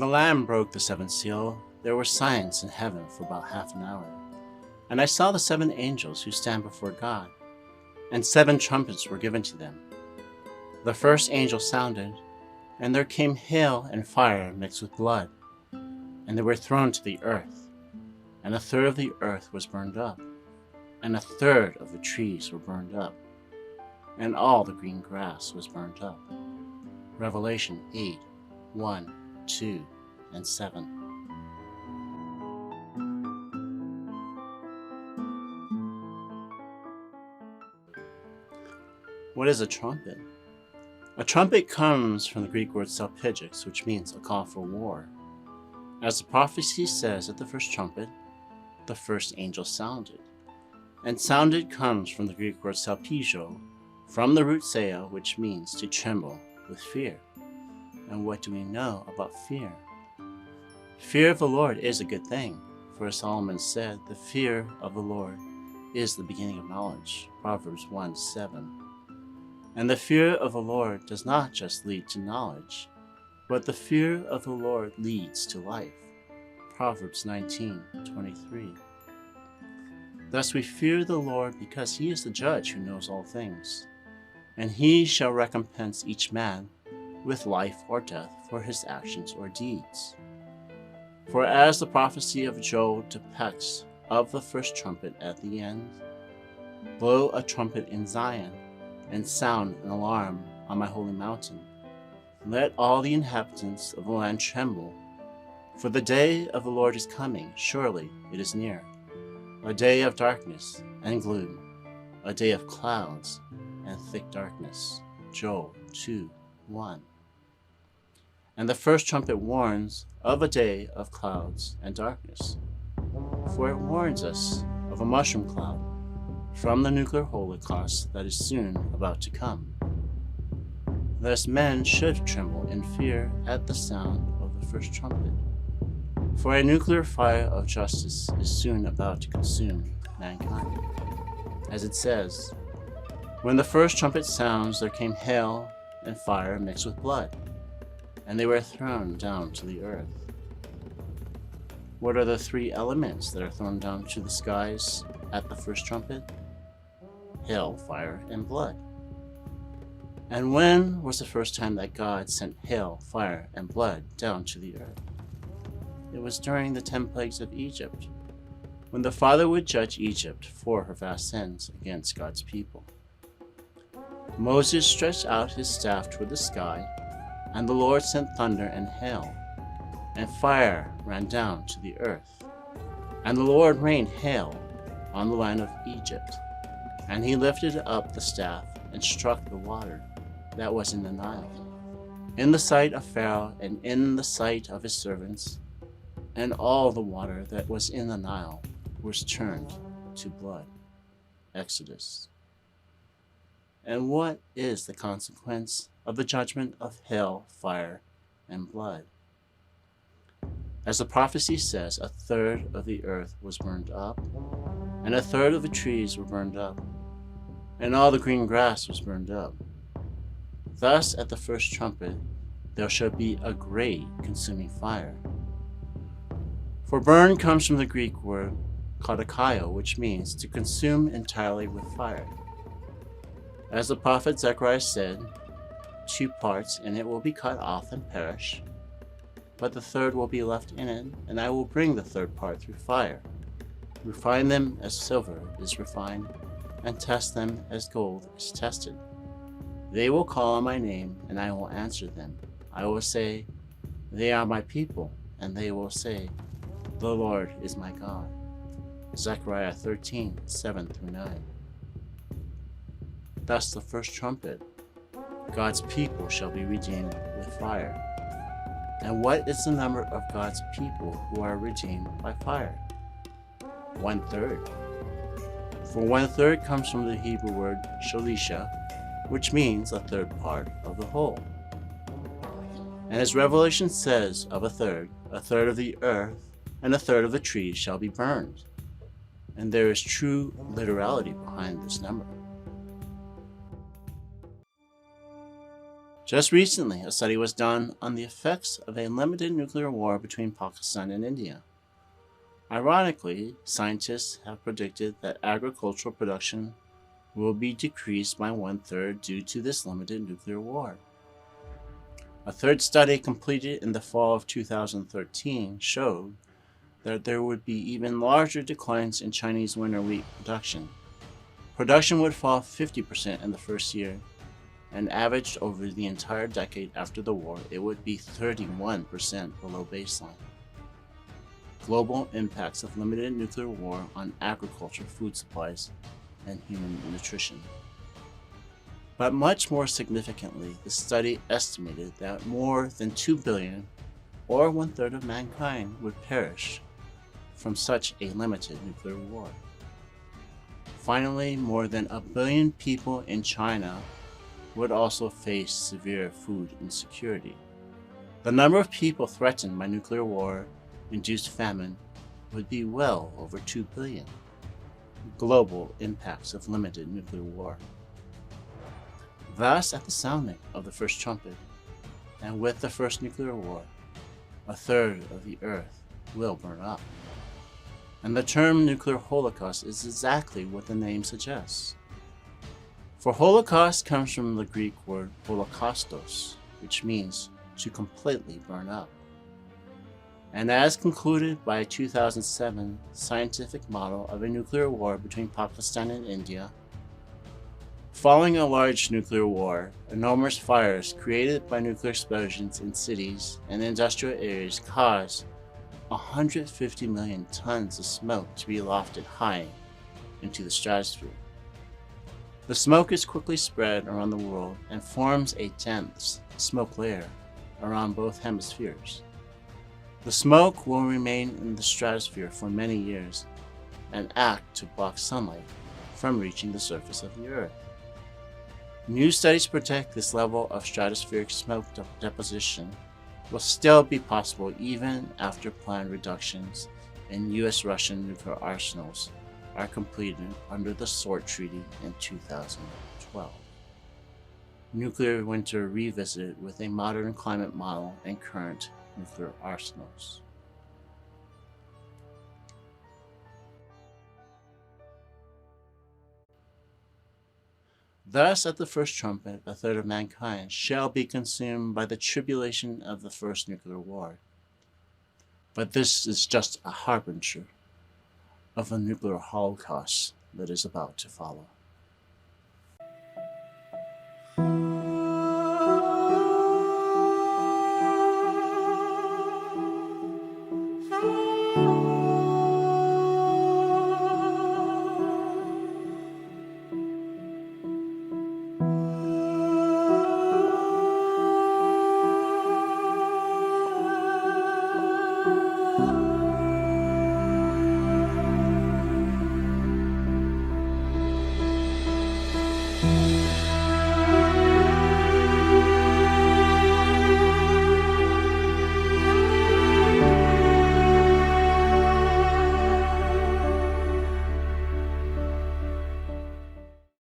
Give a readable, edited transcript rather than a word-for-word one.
the Lamb broke the seventh seal, there were silence in heaven for about half an hour. And I saw the 7 angels who stand before God, and 7 trumpets were given to them. The first angel sounded, and there came hail and fire mixed with blood, and they were thrown to the earth, and a third of the earth was burned up, and a third of the trees were burned up, and all the green grass was burned up. Revelation 8, 1, 2, and 7. What is a trumpet? A trumpet comes from the Greek word salpigix, which means a call for war. As the prophecy says at the first trumpet, the first angel sounded. And sounded comes from the Greek word salpizo, from the root saya, which means to tremble with fear. And what do we know about fear? Fear of the Lord is a good thing, for as Solomon said, the fear of the Lord is the beginning of knowledge, Proverbs 1:7. And the fear of the Lord does not just lead to knowledge, but the fear of the Lord leads to life, Proverbs 19:23. Thus we fear the Lord because he is the judge who knows all things, and he shall recompense each man with life or death for his actions or deeds. For as the prophecy of Joel depicts of the first trumpet at the end, blow a trumpet in Zion, and sound an alarm on my holy mountain. Let all the inhabitants of the land tremble, for the day of the Lord is coming, surely it is near. A day of darkness and gloom, a day of clouds and thick darkness. Joel 2:1. And the first trumpet warns of a day of clouds and darkness, for it warns us of a mushroom cloud from the nuclear holocaust that is soon about to come. Thus men should tremble in fear at the sound of the first trumpet, for a nuclear fire of justice is soon about to consume mankind. As it says, when the first trumpet sounds, there came hail and fire mixed with blood, and they were thrown down to the earth. What are the 3 elements that are thrown down to the skies at the first trumpet? Hail, fire, and blood. And when was the first time that God sent hail, fire, and blood down to the earth? It was during the 10 plagues of Egypt, when the Father would judge Egypt for her vast sins against God's people. Moses stretched out his staff toward the sky, and the Lord sent thunder and hail, and fire ran down to the earth. And the Lord rained hail on the land of Egypt, and he lifted up the staff and struck the water that was in the Nile, in the sight of Pharaoh and in the sight of his servants, and all the water that was in the Nile was turned to blood. Exodus. And what is the consequence of the judgment of hail, fire, and blood? As the prophecy says, a third of the earth was burned up, and a third of the trees were burned up, and all the green grass was burned up. Thus at the first trumpet there shall be a great consuming fire. For burn comes from the Greek word katakaio, which means to consume entirely with fire. As the prophet Zechariah said, 2 parts, and it will be cut off and perish, but the third will be left in it, and I will bring the third part through fire, refine them as silver is refined, and test them as gold is tested. They will call on my name, and I will answer them. I will say, they are my people, and they will say, the Lord is my God. Zechariah 13:7-9. Thus the first trumpet, God's people shall be redeemed with fire. And what is the number of God's people who are redeemed by fire? 1/3. For 1/3 comes from the Hebrew word shalisha, which means a third part of the whole. And as Revelation says of a third of the earth and a third of the trees shall be burned. And there is true literality behind this number. Just recently, a study was done on the effects of a limited nuclear war between Pakistan and India. Ironically, scientists have predicted that agricultural production will be decreased by 1/3 due to this limited nuclear war. A third study completed in the fall of 2013 showed that there would be even larger declines in Chinese winter wheat production. Production would fall 50% in the first year, and averaged over the entire decade after the war, it would be 31% below baseline. Global impacts of limited nuclear war on agriculture, food supplies, and human nutrition. But much more significantly, the study estimated that more than 2 billion, or 1/3 of mankind, would perish from such a limited nuclear war. Finally, more than 1 billion people in China would also face severe food insecurity. The number of people threatened by nuclear war-induced famine would be well over 2 billion. Global impacts of limited nuclear war. Thus, at the sounding of the first trumpet, and with the first nuclear war, 1/3 of the earth will burn up. And the term nuclear holocaust is exactly what the name suggests. For holocaust comes from the Greek word holocaustos, which means to completely burn up. And as concluded by a 2007 scientific model of a nuclear war between Pakistan and India, following a large nuclear war, enormous fires created by nuclear explosions in cities and industrial areas caused 150 million tons of smoke to be lofted high into the stratosphere. The smoke is quickly spread around the world and forms a dense smoke layer around both hemispheres. The smoke will remain in the stratosphere for many years and act to block sunlight from reaching the surface of the Earth. New studies predict this level of stratospheric smoke deposition will still be possible even after planned reductions in US-Russian nuclear arsenals are completed under the SORT Treaty in 2012. Nuclear winter revisited with a modern climate model and current nuclear arsenals. Thus, at the first trumpet, 1/3 of mankind shall be consumed by the tribulation of the first nuclear war. But this is just a harbinger of a nuclear holocaust that is about to follow.